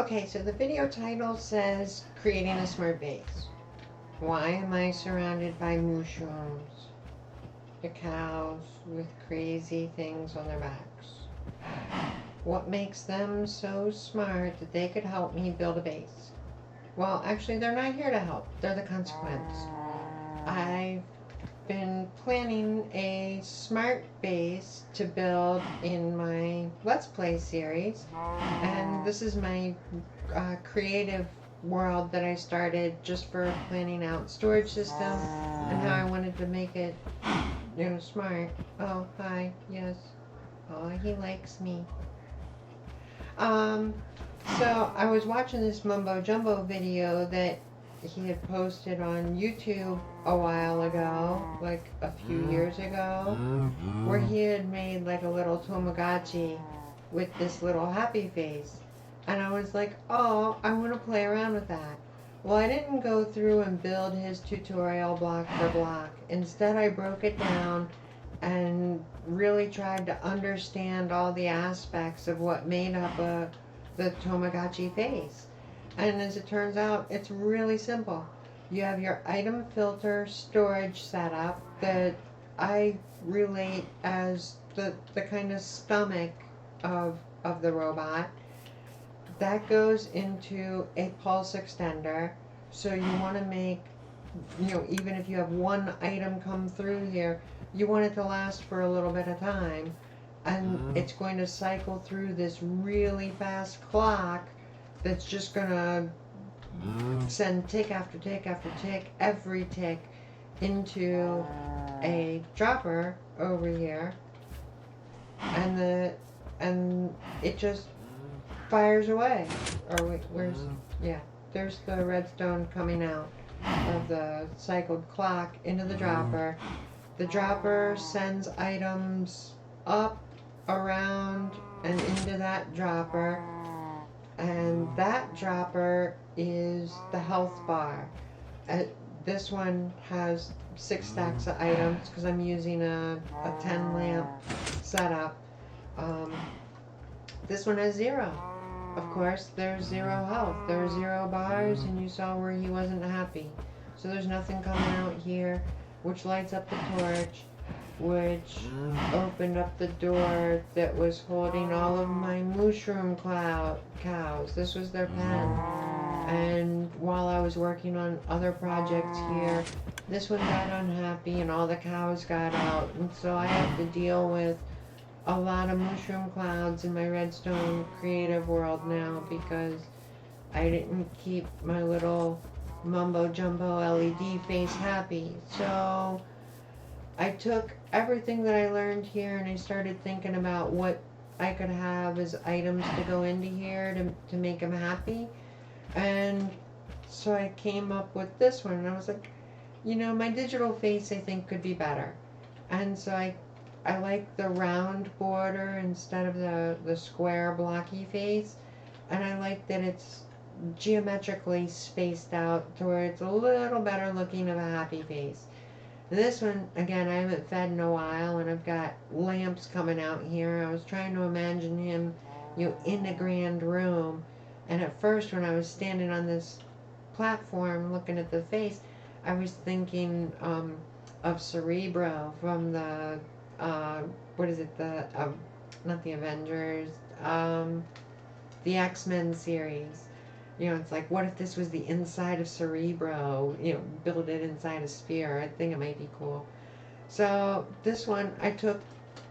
Okay, so the video title says creating a smart base. Why am I surrounded by mushrooms? The cows with crazy things on their backs. What makes them so smart that they could help me build a base? Well, actually, they're not here to help. They're the consequence. I've been planning a smart base to build in my Let's Play series, and this is my creative world that I started just for planning out storage system and how I wanted to make it, smart. Oh, hi, yes. Oh, he likes me. Um, so I was watching this mumbo jumbo video that he had posted on YouTube a while ago, like a few years ago, where he had made like a little Tamagotchi with this little happy face. And I was like, oh, I want to play around with that. Well, I didn't go through and build his tutorial block for block. Instead, I broke it down and really tried to understand all the aspects of what made up the Tamagotchi face. And as it turns out, it's really simple. You have your item filter storage setup that I relate as the kind of stomach of the robot. That goes into a pulse extender. So you want to make, even if you have one item come through here, you want it to last for a little bit of time. And it's going to cycle through this really fast clock that's just going to send tick after tick after tick, every tick, into a dropper over here. And it just fires away. Or wait, there's the redstone coming out of the cycled clock into the dropper. The dropper sends items up, around, and into that dropper. And that dropper is the health bar. This one has 6 stacks of items because I'm using a 10 lamp setup. This one has 0. Of course, there's 0 health. There are 0 bars, and you saw where he wasn't happy. So there's nothing coming out here, which lights up the torch, which opened up the door that was holding all of my mushroom cows. This was their pen. And while I was working on other projects here, this one got unhappy and all the cows got out. And so I have to deal with a lot of mushroom clouds in my redstone creative world now because I didn't keep my little mumbo jumbo LED face happy. So I took everything that I learned here and I started thinking about what I could have as items to go into here to make him happy. And so I came up with this one and I was like, my digital face I think could be better. And so I like the round border instead of the square blocky face. And I like that it's geometrically spaced out to where it's a little better looking of a happy face. This one, again, I haven't fed in a while, and I've got lamps coming out here. I was trying to imagine him, in a grand room. And at first, when I was standing on this platform looking at the face, I was thinking of Cerebro from the, what is it, not the Avengers, the X-Men series. It's like, what if this was the inside of Cerebro? Build it inside a sphere. I think it might be cool. So this one, I took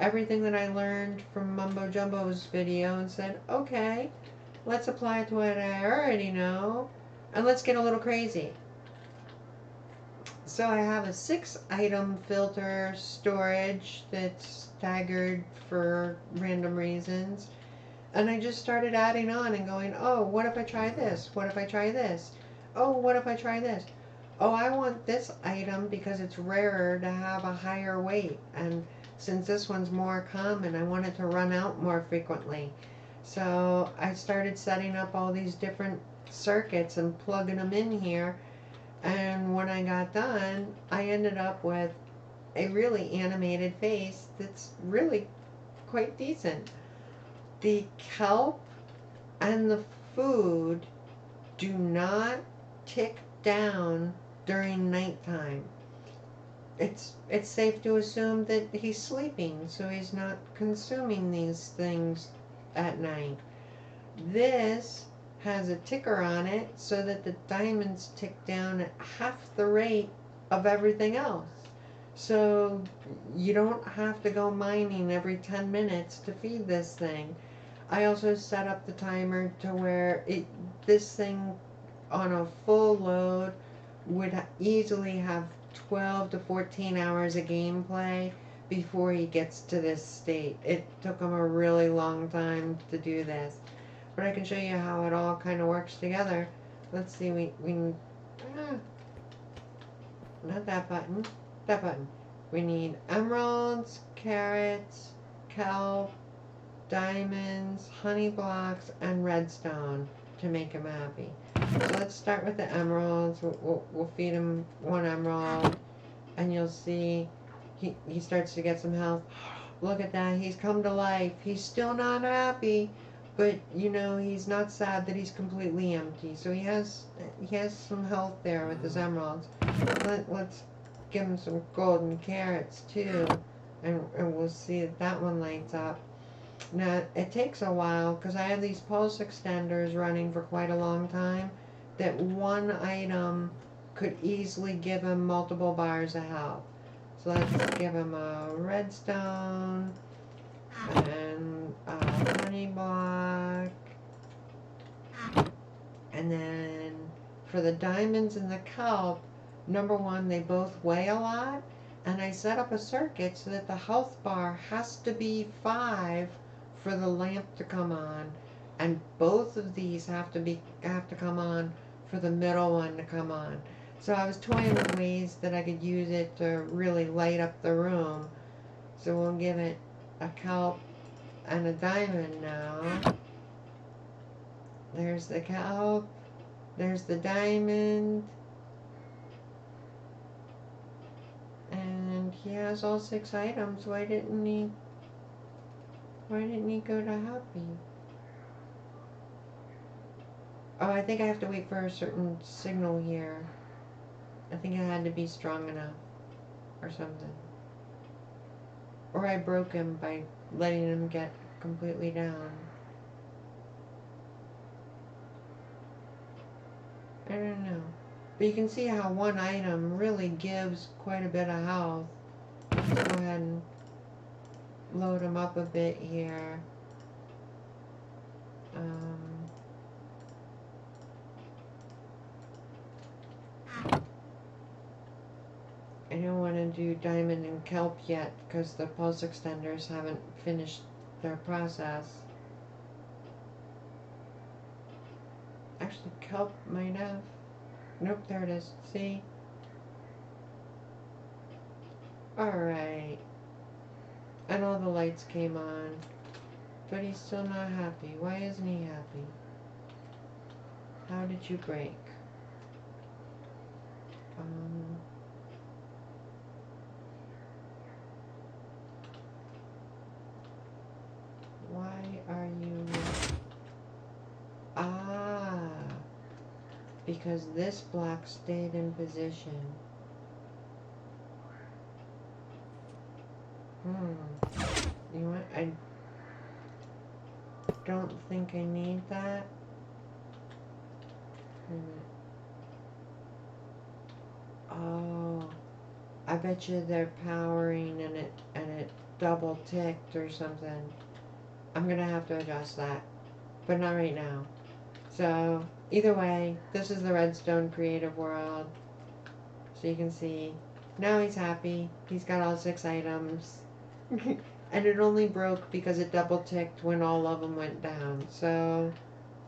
everything that I learned from Mumbo Jumbo's video and said, okay, let's apply it to what I already know, and let's get a little crazy. So I have a 6-item filter storage that's staggered for random reasons. And I just started adding on and going, oh, what if I try this? What if I try this? Oh, what if I try this? Oh, I want this item because it's rarer to have a higher weight. And since this one's more common, I want it to run out more frequently. So I started setting up all these different circuits and plugging them in here. And when I got done, I ended up with a really animated face that's really quite decent. The kelp and the food do not tick down during nighttime. It's safe to assume that he's sleeping, so he's not consuming these things at night. This has a ticker on it so that the diamonds tick down at half the rate of everything else. So you don't have to go mining every 10 minutes to feed this thing. I also set up the timer to where this thing on a full load would easily have 12 to 14 hours of gameplay before he gets to this state. It took him a really long time to do this. But I can show you how it all kind of works together. Let's see, not that button, that button. We need emeralds, carrots, kelp, diamonds, honey blocks, and redstone to make him happy. So let's start with the emeralds. We'll feed him one emerald, and you'll see he starts to get some health. Look at that, he's come to life. He's still not happy, but you know, he's not sad that he's completely empty. So he has some health there with his emeralds. Let's give him some golden carrots too, and we'll see that one lights up. Now, it takes a while because I have these pulse extenders running for quite a long time, that one item could easily give him multiple bars of health. So let's give him a redstone and a honey block. And then for the diamonds and the kelp, number one, they both weigh a lot. And I set up a circuit so that the health bar has to be 5 for the lamp to come on, and both of these have to come on for the middle one to come on. So I was toying with ways that I could use it to really light up the room. So we'll give it a kelp and a diamond now. There's the kelp, there's the diamond, and he has all 6 items. Why didn't he go to happy? Oh, I think I have to wait for a certain signal here. I think it had to be strong enough or something. Or I broke him by letting him get completely down. I don't know. But you can see how one item really gives quite a bit of health. Let's go ahead and load him up a bit here. I don't want to do diamond and kelp yet because the pulse extenders haven't finished their process. Actually, kelp might have. Nope, there it is. See? Alright. And all the lights came on. But he's still not happy. Why isn't he happy? How did you break? Why are you... because this block stayed in position. You know what? I don't think I need that. Oh, I bet you they're powering and it double ticked or something. I'm gonna have to adjust that, but not right now. So either way, this is the Redstone creative world. So you can see now he's happy. He's got all 6 items. And it only broke because it double ticked when all of them went down. So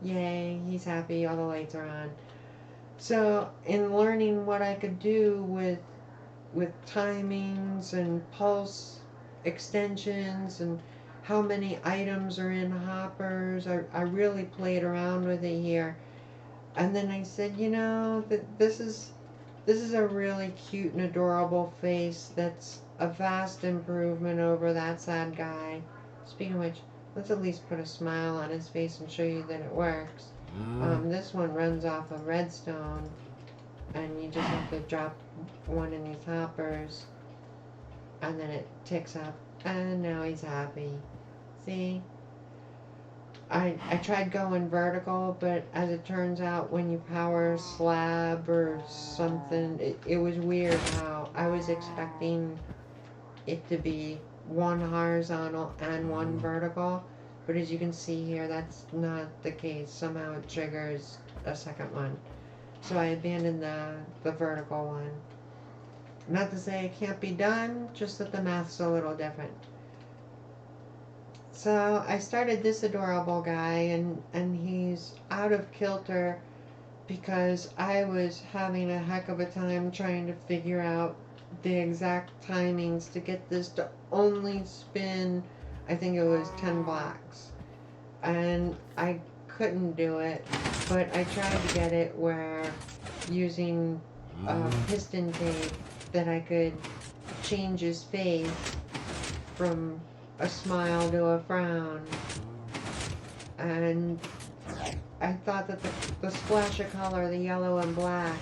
yay, he's happy. All the lights are on. So in learning what I could do with timings and pulse extensions and how many items are in hoppers, I really played around with it here. And then I said, you know, this is a really cute and adorable face that's a vast improvement over that sad guy. Speaking of which, let's at least put a smile on his face and show you that it works. This one runs off of redstone, and you just have to drop one in these hoppers, and then it ticks up, and now he's happy. See? I tried going vertical, but as it turns out, when you power a slab or something, it was weird how I was expecting it to be one horizontal and one vertical, but as you can see here, that's not the case. Somehow it triggers a second one. So I abandoned the vertical one. Not to say it can't be done, just that the math's a little different. So I started this adorable guy, and he's out of kilter because I was having a heck of a time trying to figure out the exact timings to get this to only spin, I think it was 10 blocks. And I couldn't do it, but I tried to get it where using piston tape that I could change his face from a smile to a frown. And I thought that the splash of color, the yellow and black,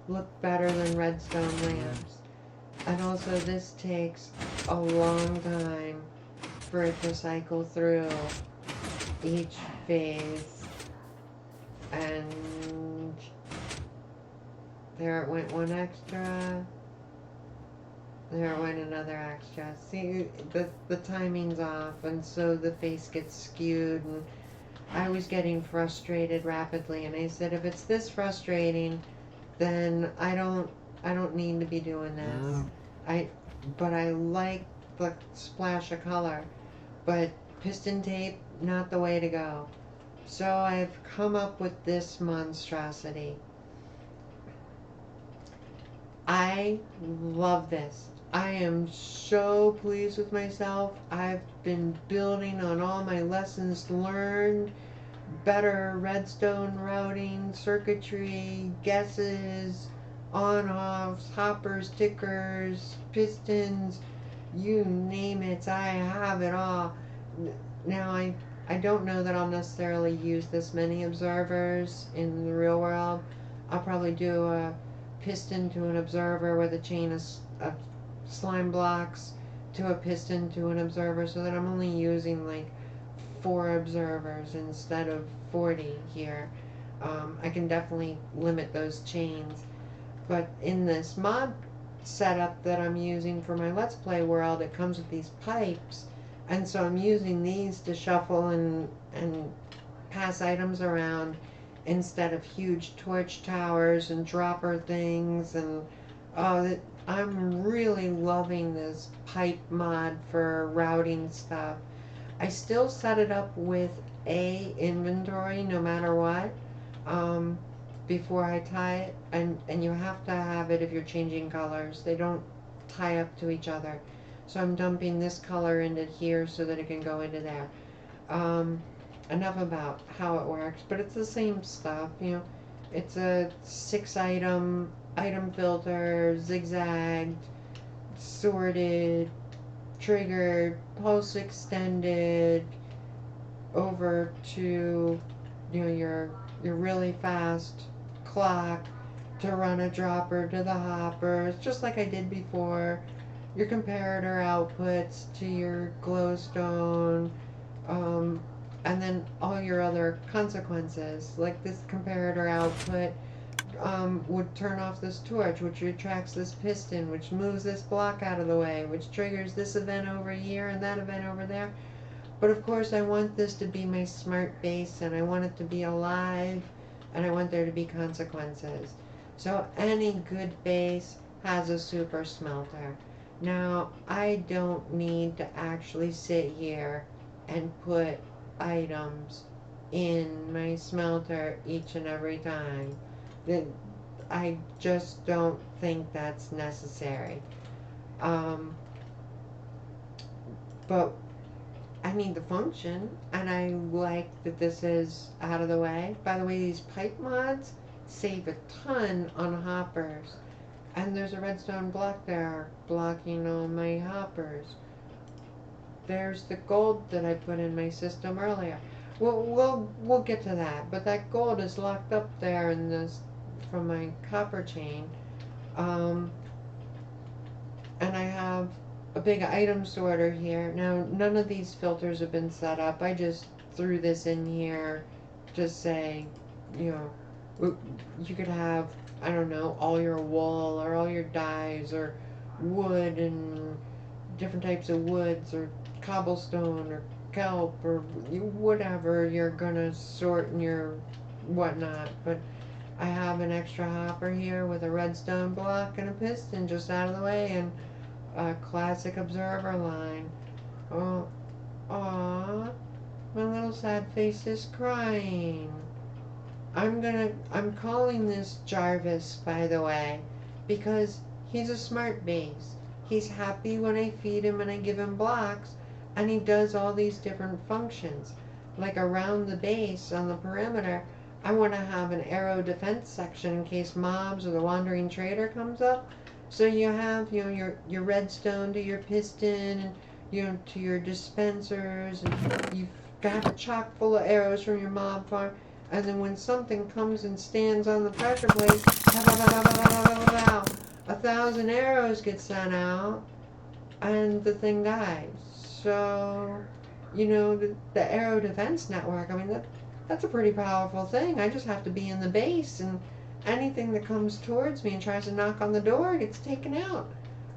looked better than redstone lamps. And also this takes a long time for it to cycle through each phase. And there it went one extra. There went another extra. See, the timing's off, and so the face gets skewed, and I was getting frustrated rapidly, and I said, if it's this frustrating, then I don't need to be doing this. But I like the splash of color, but piston tape, not the way to go. So I've come up with this monstrosity. I love this. I am so pleased with myself. I've been building on all my lessons learned, better redstone routing, circuitry, guesses, on-offs, hoppers, tickers, pistons, you name it, I have it all. Now I don't know that I'll necessarily use this many observers in the real world. I'll probably do a piston to an observer with a chain of slime blocks to a piston to an observer, so that I'm only using like 4 observers instead of 40 here. I can definitely limit those chains. But in this mod setup that I'm using for my Let's Play world, it comes with these pipes, and so I'm using these to shuffle and pass items around instead of huge torch towers and dropper things. And I'm really loving this pipe mod for routing stuff. I still set it up with a inventory no matter what before I tie it, and you have to have it if you're changing colors. They don't tie up to each other. So I'm dumping this color into here so that it can go into there. Enough about how it works, but it's the same stuff, you know. It's a 6 item filter, zigzagged, sorted, triggered, pulse extended, over to, you know, your really fast clock to run a dropper to the hoppers, just like I did before. Your comparator outputs to your glowstone, and then all your other consequences, like this comparator output would turn off this torch, which retracts this piston, which moves this block out of the way, which triggers this event over here and that event over there. But of course I want this to be my smart base, and I want it to be alive, and I want there to be consequences. So any good base has a super smelter. Now I don't need to actually sit here and put items in my smelter each and every time. I just don't think that's necessary. But I need the function, and I like that this is out of the way. By the way, these pipe mods save a ton on hoppers. And there's a redstone block there blocking all my hoppers. There's the gold that I put in my system earlier. we'll get to that. But that gold is locked up there in this from my copper chain. Um, and I have a big item sorter here. Now, none of these filters have been set up. I just threw this in here to say, you know, you could have, I don't know, all your wool or all your dyes or wood and different types of woods or cobblestone or kelp or whatever you're gonna sort in your whatnot. But I have an extra hopper here with a redstone block and a piston just out of the way, and a classic observer line. Oh, aw, my little sad face is crying. I'm calling this Jarvis, by the way, because he's a smart base. He's happy when I feed him and I give him blocks, and he does all these different functions. Like around the base on the perimeter, I want to have an arrow defense section in case mobs or the wandering trader comes up. So you have, you know, your redstone to your piston and, you know, to your dispensers, and you've got a chock full of arrows from your mob farm. And then when something comes and stands on the pressure plate, pow, pow, pow, pow, pow, pow, pow, pow, 1,000 arrows get sent out, and the thing dies. So, you know, the arrow defense network, I mean, that's a pretty powerful thing. I just have to be in the base, and anything that comes towards me and tries to knock on the door gets taken out.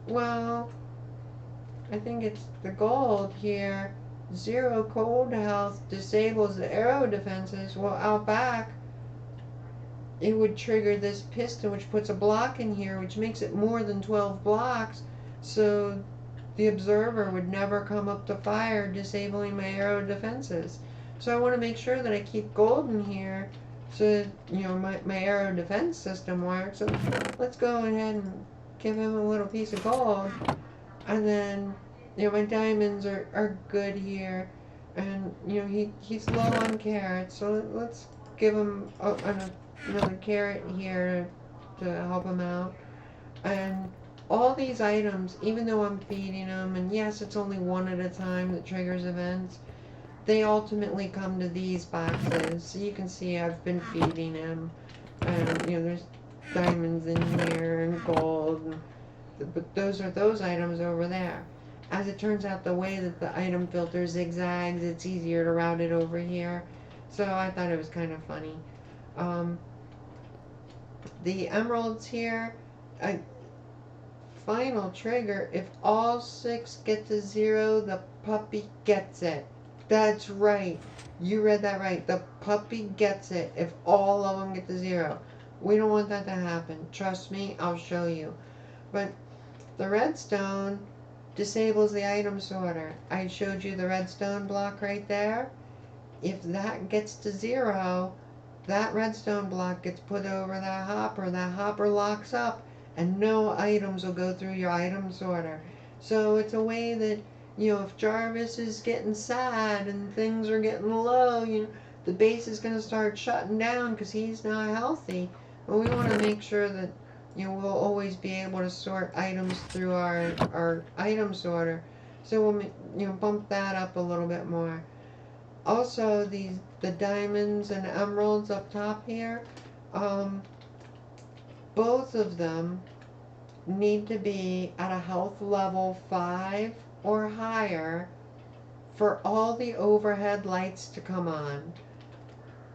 Well, I think it's the gold here. Zero cold health disables the arrow defenses. Well, out back, it would trigger this piston, which puts a block in here, which makes it more than 12 blocks. So the observer would never come up to fire, disabling my arrow defenses. So I want to make sure that I keep gold in here so, you know, my arrow defense system works. So let's go ahead and give him a little piece of gold. And then, you know, my diamonds are good here. And, you know, he's low on carrots. So let's give him another carrot here to help him out. And all these items, even though I'm feeding them, and yes, it's only one at a time that triggers events, they ultimately come to these boxes. So you can see I've been feeding him. And, you know, there's diamonds in here and gold. But those are those items over there. As it turns out, the way that the item filter zigzags, it's easier to route it over here. So I thought it was kind of funny. The emeralds here, final trigger, if all 6 get to 0, the puppy gets it. That's right. You read that right. The puppy gets it if all of them get to 0. We don't want that to happen. Trust me, I'll show you. But the redstone disables the item sorter. I showed you the redstone block right there. If that gets to 0, that redstone block gets put over that hopper locks up, and no items will go through your item sorter. So it's a way that, you know, if Jarvis is getting sad and things are getting low, you know, the base is going to start shutting down because he's not healthy. But we want to make sure that, you know, we'll always be able to sort items through our item sorter. So we'll, you know, bump that up a little bit more. Also, the diamonds and emeralds up top here, both of them need to be at a health level 5 or higher for all the overhead lights to come on.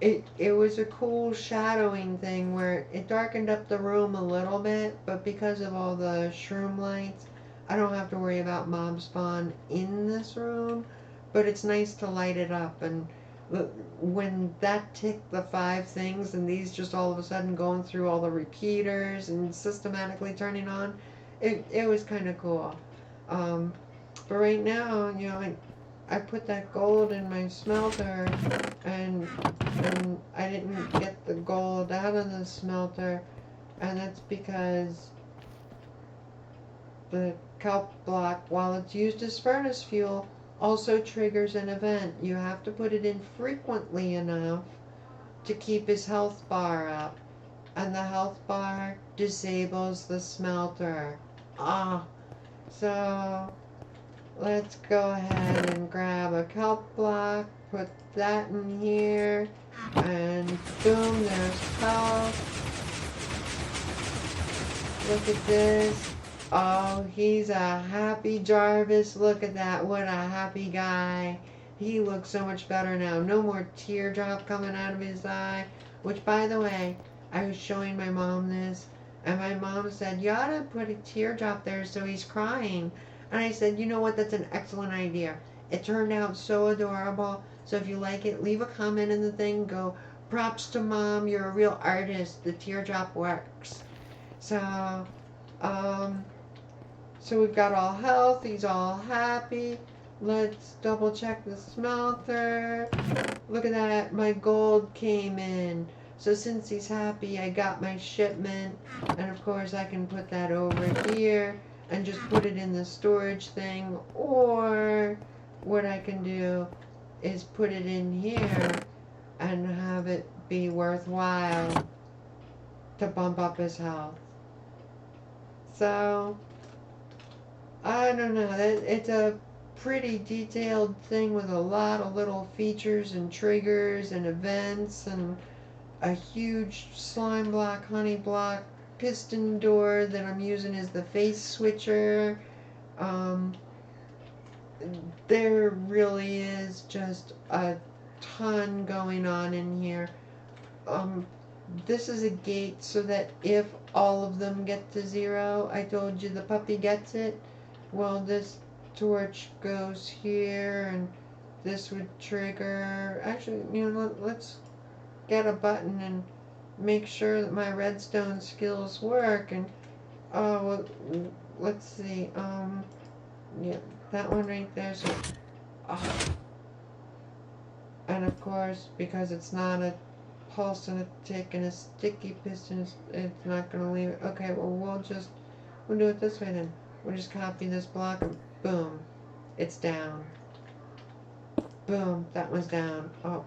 It was a cool shadowing thing where it darkened up the room a little bit, but because of all the shroom lights, I don't have to worry about mob spawn in this room, but it's nice to light it up. And when that ticked the 5 things and these just all of a sudden going through all the repeaters and systematically turning on, it was kind of cool. But right now, you know, I put that gold in my smelter, and I didn't get the gold out of the smelter, and that's because the kelp block, while it's used as furnace fuel, also triggers an event. You have to put it in frequently enough to keep his health bar up, and the health bar disables the smelter. So let's go ahead and grab a kelp block, put that in here, and boom, there's health. Look at this. Oh, he's a happy Jarvis. Look at that. What a happy guy. He looks so much better now. No more teardrop coming out of his eye. Which, by the way, I was showing my mom this, and my mom said, you ought to put a teardrop there so he's crying. And I said, you know what? That's an excellent idea. It turned out so adorable. So if you like it, leave a comment in the thing. Go, props to mom. You're a real artist. The teardrop works. So, um, so we've got all health. He's all happy. Let's double check the smelter. Look at that. My gold came in. So since he's happy, I got my shipment. And of course, I can put that over here and just put it in the storage thing. Or what I can do is put it in here and have it be worthwhile to bump up his health. So, I don't know, it's a pretty detailed thing with a lot of little features and triggers and events and a huge slime block, honey block, piston door that I'm using as the face switcher. There really is just a ton going on in here. This is a gate so that if all of them get to 0, I told you the puppy gets it. Well, this torch goes here, and this would trigger. Actually, you know, let's get a button and make sure that my redstone skills work. And well, let's see. Yeah, that one right there. So, and of course, because it's not a pulse and a tick and a sticky piston, it's not going to leave it. Okay, well, we'll do it this way then. We'll just copy this block and boom, it's down. Boom, that one's down. Oh,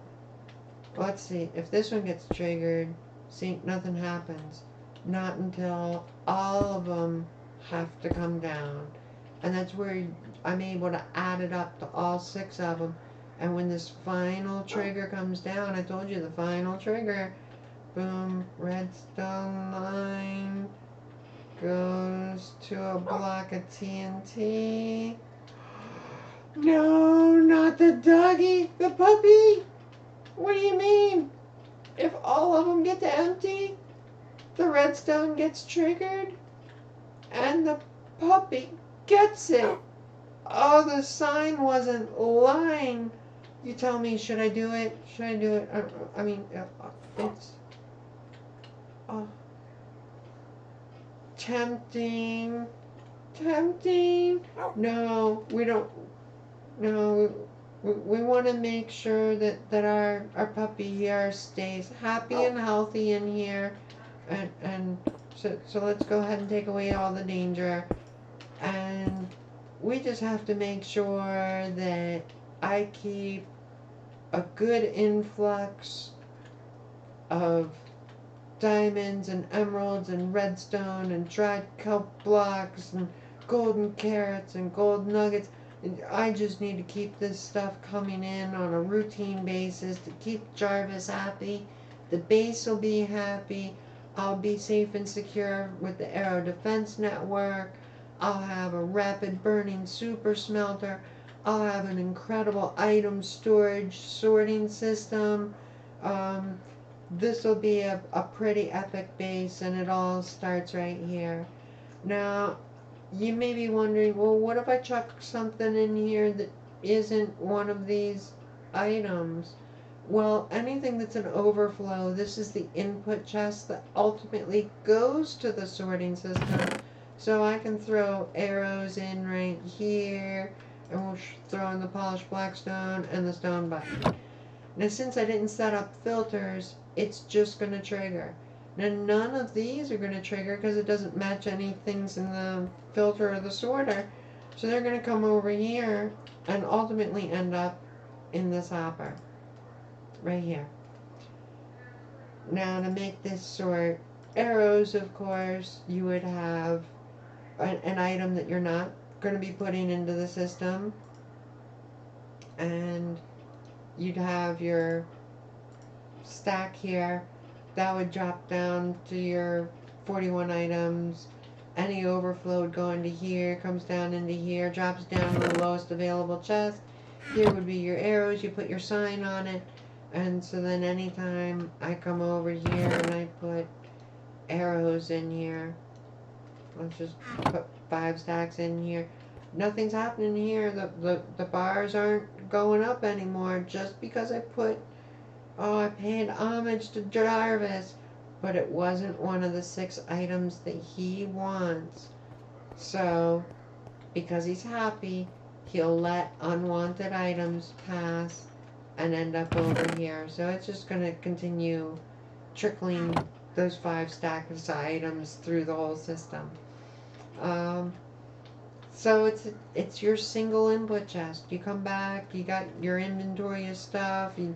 let's see. If this one gets triggered, see, nothing happens. Not until all of them have to come down. And that's where I'm able to add it up to all 6 of them. And when this final trigger comes down, I told you the final trigger, boom, redstone line goes to a block of TNT. No, not the doggy, the puppy. What do you mean? If all of them get to empty, the redstone gets triggered and the puppy gets it. Oh, the sign wasn't lying. You tell me, should I do it? Should I do it? I mean, it's tempting. Tempting. No, we don't. No, we want to make sure that our puppy here stays happy and healthy in here. And so let's go ahead and take away all the danger. And we just have to make sure that I keep a good influx of diamonds and emeralds and redstone and dried kelp blocks and golden carrots and gold nuggets. And I just need to keep this stuff coming in on a routine basis to keep Jarvis happy. The base will be happy. I'll be safe and secure with the Aero Defense Network. I'll have a rapid burning super smelter. I'll have an incredible item storage sorting system. This will be a pretty epic base, and it all starts right here. Now, you may be wondering, well, what if I chuck something in here that isn't one of these items? Well, anything that's an overflow, this is the input chest that ultimately goes to the sorting system. So I can throw arrows in right here, and we'll throw in the polished blackstone and the stone button. Now, since I didn't set up filters, it's just going to trigger. Now, none of these are going to trigger because it doesn't match any things in the filter or the sorter. So they're going to come over here and ultimately end up in this hopper right here. Now, to make this sort arrows, of course, you would have an item that you're not going to be putting into the system. And you'd have your stack here. That would drop down to your 41 items. Any overflow would go into here, comes down into here, drops down to the lowest available chest. Here would be your arrows. You put your sign on it. And so then anytime I come over here and I put arrows in here, let's just put 5 stacks in here. Nothing's happening here. The bars aren't going up anymore just because I put, oh, I paid homage to Jarvis, but it wasn't one of the 6 items that he wants. So, because he's happy, he'll let unwanted items pass and end up over here. So it's just going to continue trickling those 5 stacks of items through the whole system. So it's your single input chest. You come back, you got your inventory of stuff, you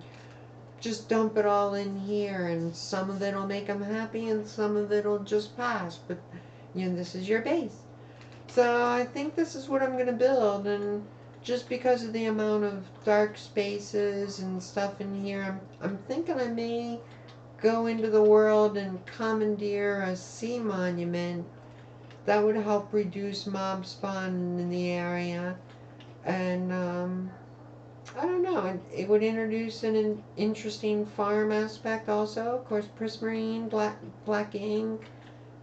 just dump it all in here, and some of it'll make them happy and some of it'll just pass, but you know, this is your base. So I think this is what I'm going to build, and just because of the amount of dark spaces and stuff in here, I'm thinking I may go into the world and commandeer a sea monument. That would help reduce mob spawn in the area, and I don't know, it would introduce an interesting farm aspect also. Of course, prismarine, black ink,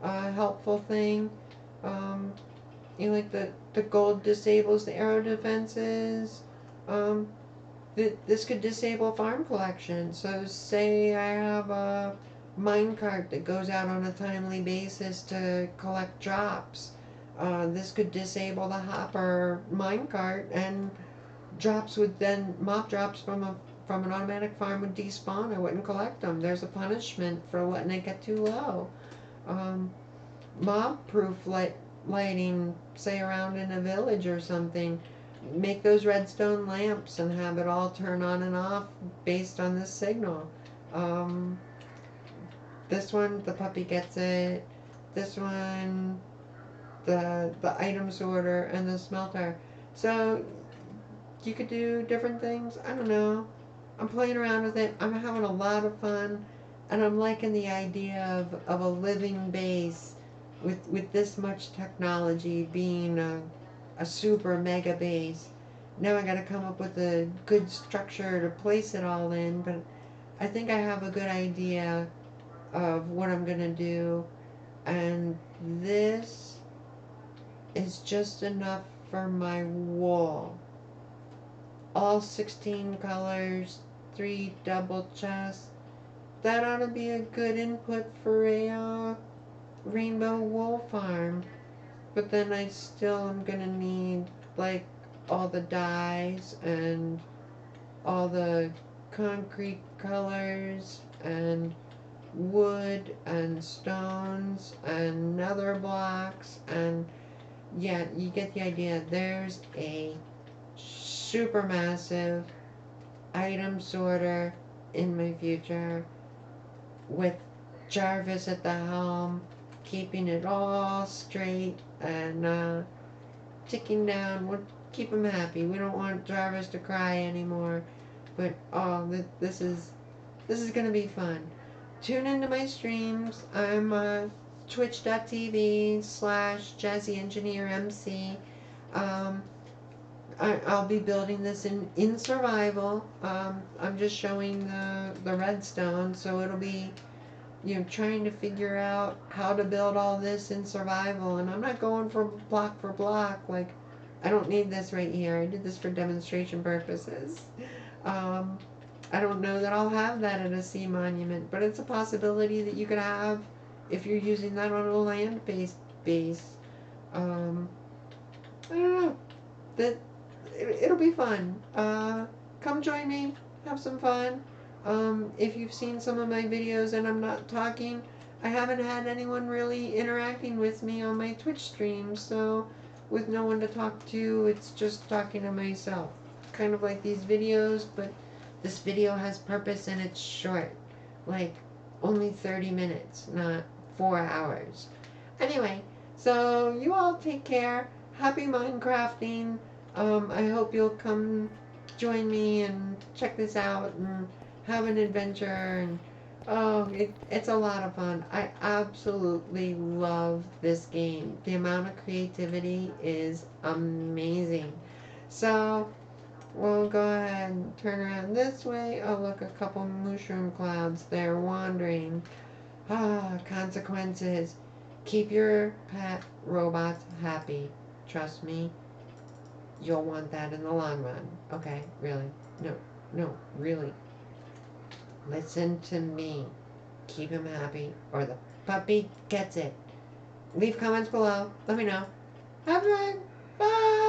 helpful thing. You know, like the gold disables the arrow defenses. This could disable farm collection. So say I have a minecart that goes out on a timely basis to collect drops. This could disable the hopper minecart, and drops would then, mob drops from an automatic farm would despawn. I wouldn't collect them. There's a punishment for letting it get too low. Mob proof lighting, say around in a village or something. Make those redstone lamps and have it all turn on and off based on this signal. This one, the puppy gets it. This one, the item sorter and the smelter. So you could do different things. I don't know. I'm playing around with it. I'm having a lot of fun, and I'm liking the idea of a living base with this much technology being a super mega base. Now I got to come up with a good structure to place it all in, but I think I have a good idea of what I'm gonna do, and this is just enough for my wall. All 16 colors, 3 double chests. That ought to be a good input for a rainbow wool farm. But then I still am gonna need like all the dyes and all the concrete colors and wood and stones and nether blocks, and yeah, you get the idea. There's a super massive item sorter in my future with Jarvis at the helm, keeping it all straight and ticking down. We'll keep him happy. We don't want Jarvis to cry anymore. But oh, this is gonna be fun. Tune into my streams. I'm twitch.tv/JazzyEngineerMC. I'll be building this in survival. I'm just showing the redstone, so it'll be, you know, trying to figure out how to build all this in survival. And I'm not going for block. Like, I don't need this right here. I did this for demonstration purposes. I don't know that I'll have that at a sea monument, but it's a possibility that you could have if you're using that on a land-based base. I don't know. It'll be fun. Come join me. Have some fun. If you've seen some of my videos and I'm not talking, I haven't had anyone really interacting with me on my Twitch stream, so with no one to talk to, it's just talking to myself. Kind of like these videos, but this video has purpose and it's short. Like, only 30 minutes, not 4 hours. Anyway, so you all take care. happy Minecrafting. I hope you'll come join me and check this out and have an adventure. And it's a lot of fun. I absolutely love this game. The amount of creativity is amazing. So we'll go ahead and turn around this way. Oh, look, a couple mushroom clouds there wandering. Ah, consequences. Keep your pet robots happy. Trust me, you'll want that in the long run. Okay, really. No, no, really. Listen to me. Keep him happy, or the puppy gets it. Leave comments below. Let me know. Have fun. Bye.